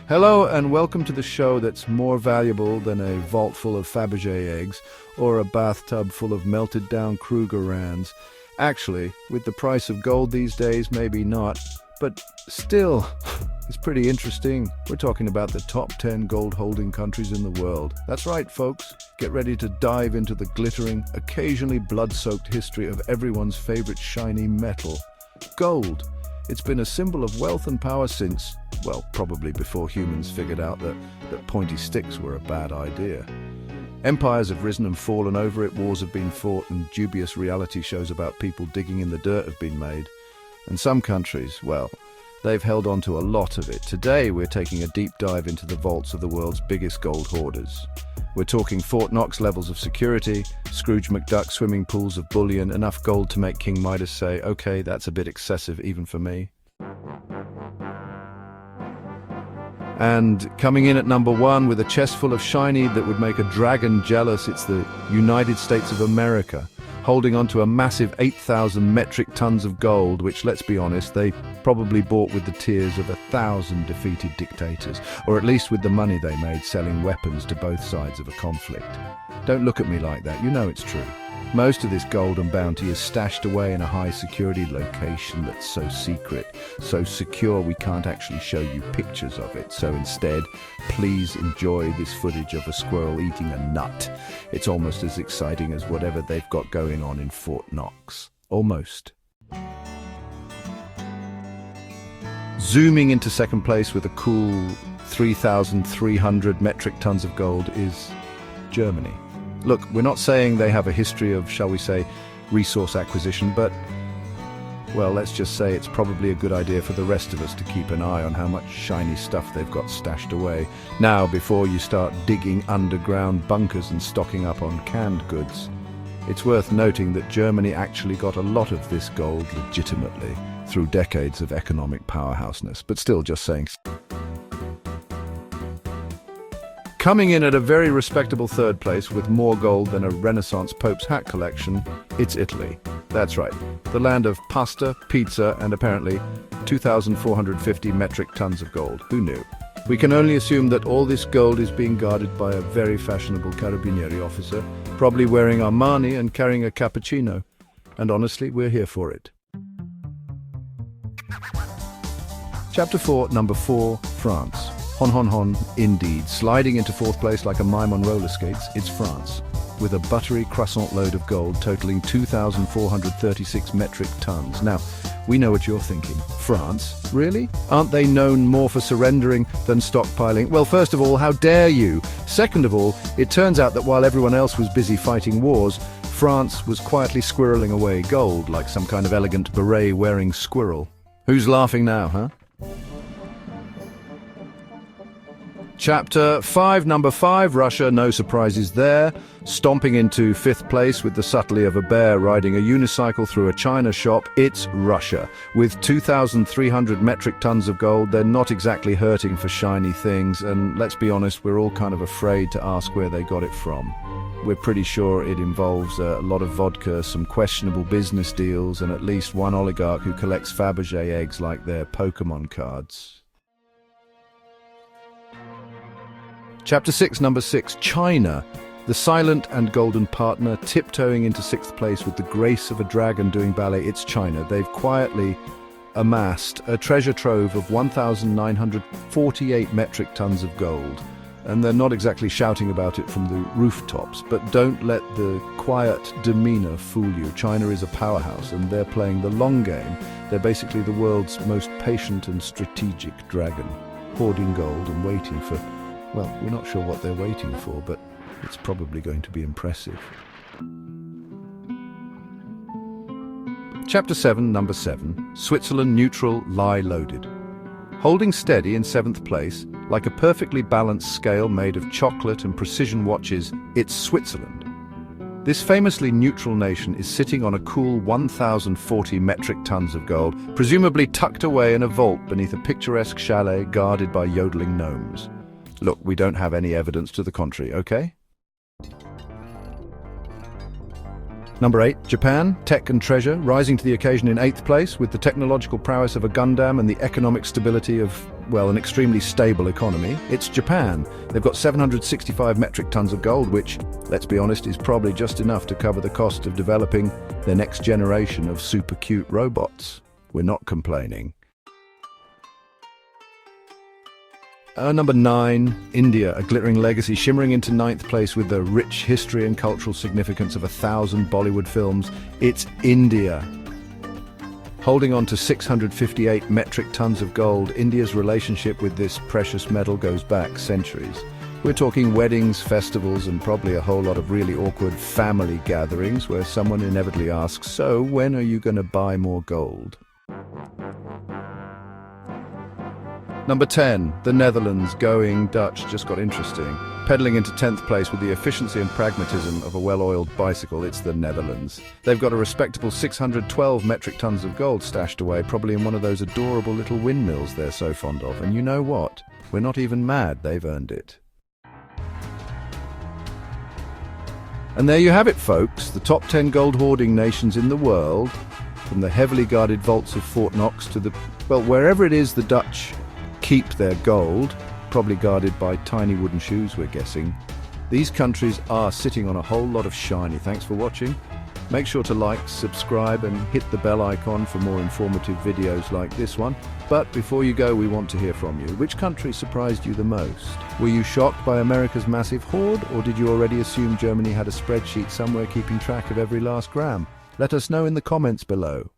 Hello and welcome to the show that's more valuable than a vault full of Fabergé eggs or a bathtub full of melted down Kruger rands. Actually, with the price of gold these days, maybe not, but still, it's pretty interesting. We're talking about the top 10 gold holding countries in the world. That's right, folks. Get ready to dive into the glittering, occasionally blood-soaked history of everyone's favorite shiny metal, gold. It's been a symbol of wealth and power since, well, probably before humans figured out that pointy sticks were a bad idea. Empires have risen and fallen over it, wars have been fought, and dubious reality shows about people digging in the dirt have been made. And some countries, well, they've held on to a lot of it. Today we're taking a deep dive into the vaults of the world's biggest gold hoarders. We're talking Fort Knox levels of security, Scrooge McDuck swimming pools of bullion, enough gold to make King Midas say, okay, that's a bit excessive even for me. And coming in at number one with a chest full of shiny that would make a dragon jealous, it's the United States of America, holding on to a massive 8,000 metric tons of gold, which, let's be honest, they probably bought with the tears of 1,000 defeated dictators, or at least with the money they made selling weapons to both sides of a conflict. Don't look at me like that, you know it's true. Most of this gold and bounty is stashed away in a high-security location that's so secret, so secure we can't actually show you pictures of it. So instead, please enjoy this footage of a squirrel eating a nut. It's almost as exciting as whatever they've got going on in Fort Knox. Almost. Zooming into second place with a cool 3,300 metric tons of gold is Germany. Look, we're not saying they have a history of, shall we say, resource acquisition, but, well, let's just say it's probably a good idea for the rest of us to keep an eye on how much shiny stuff they've got stashed away. Now, before you start digging underground bunkers and stocking up on canned goods. It's worth noting that Germany actually got a lot of this gold legitimately through decades of economic powerhouseness, but still just saying. Coming in at a very respectable third place with more gold than a Renaissance Pope's hat collection, it's Italy. That's right, the land of pasta, pizza, and apparently 2,450 metric tons of gold. Who knew? We can only assume that all this gold is being guarded by a very fashionable Carabinieri officer, probably wearing Armani and carrying a cappuccino. And honestly, we're here for it. Chapter 4, Number 4, France. Hon Hon Hon, indeed. Sliding into fourth place like a mime on roller skates, it's France, with a buttery croissant load of gold totaling 2,436 metric tons. Now, we know what you're thinking. France? Really? Aren't they known more for surrendering than stockpiling? Well, first of all, how dare you? Second of all, it turns out that while everyone else was busy fighting wars, France was quietly squirreling away gold like some kind of elegant beret-wearing squirrel. Who's laughing now, huh? Chapter 5, Number 5, Russia, no surprises there. Stomping into fifth place with the subtlety of a bear riding a unicycle through a china shop, it's Russia. With 2,300 metric tons of gold, they're not exactly hurting for shiny things, and let's be honest, we're all kind of afraid to ask where they got it from. We're pretty sure it involves a lot of vodka, some questionable business deals, and at least one oligarch who collects Fabergé eggs like they're Pokemon cards. Chapter 6, Number 6, China. The silent and golden partner, tiptoeing into sixth place with the grace of a dragon doing ballet, it's China. They've quietly amassed a treasure trove of 1,948 metric tons of gold. And they're not exactly shouting about it from the rooftops, but don't let the quiet demeanor fool you. China is a powerhouse, and they're playing the long game. They're basically the world's most patient and strategic dragon, hoarding gold and waiting for, well, we're not sure what they're waiting for, but it's probably going to be impressive. Chapter 7, Number 7, Switzerland neutral, lie loaded. Holding steady in seventh place, like a perfectly balanced scale made of chocolate and precision watches, it's Switzerland. This famously neutral nation is sitting on a cool 1,040 metric tons of gold, presumably tucked away in a vault beneath a picturesque chalet guarded by yodeling gnomes. Look, we don't have any evidence to the contrary, okay? Number 8, Japan, tech and treasure, rising to the occasion in 8th place with the technological prowess of a Gundam and the economic stability of, well, an extremely stable economy. It's Japan. They've got 765 metric tons of gold, which, let's be honest, is probably just enough to cover the cost of developing their next generation of super cute robots. We're not complaining. Number 9, India, a glittering legacy shimmering into 9th place with the rich history and cultural significance of 1,000 Bollywood films. It's India. Holding on to 658 metric tons of gold, India's relationship with this precious metal goes back centuries. We're talking weddings, festivals, and probably a whole lot of really awkward family gatherings where someone inevitably asks, "So, when are you going to buy more gold?" Number 10, the Netherlands, going Dutch, just got interesting. Pedaling into 10th place with the efficiency and pragmatism of a well-oiled bicycle, it's the Netherlands. They've got a respectable 612 metric tons of gold stashed away, probably in one of those adorable little windmills they're so fond of. And you know what? We're not even mad, they've earned it. And there you have it, folks, the top 10 gold hoarding nations in the world, from the heavily guarded vaults of Fort Knox to the, well, wherever it is the Dutch keep their gold, probably guarded by tiny wooden shoes, we're guessing. These countries are sitting on a whole lot of shiny. Thanks for watching. Make sure to like, subscribe, and hit the bell icon for more informative videos like this one. But before you go, we want to hear from you. Which country surprised you the most? Were you shocked by America's massive hoard, or did you already assume Germany had a spreadsheet somewhere keeping track of every last gram? Let us know in the comments below.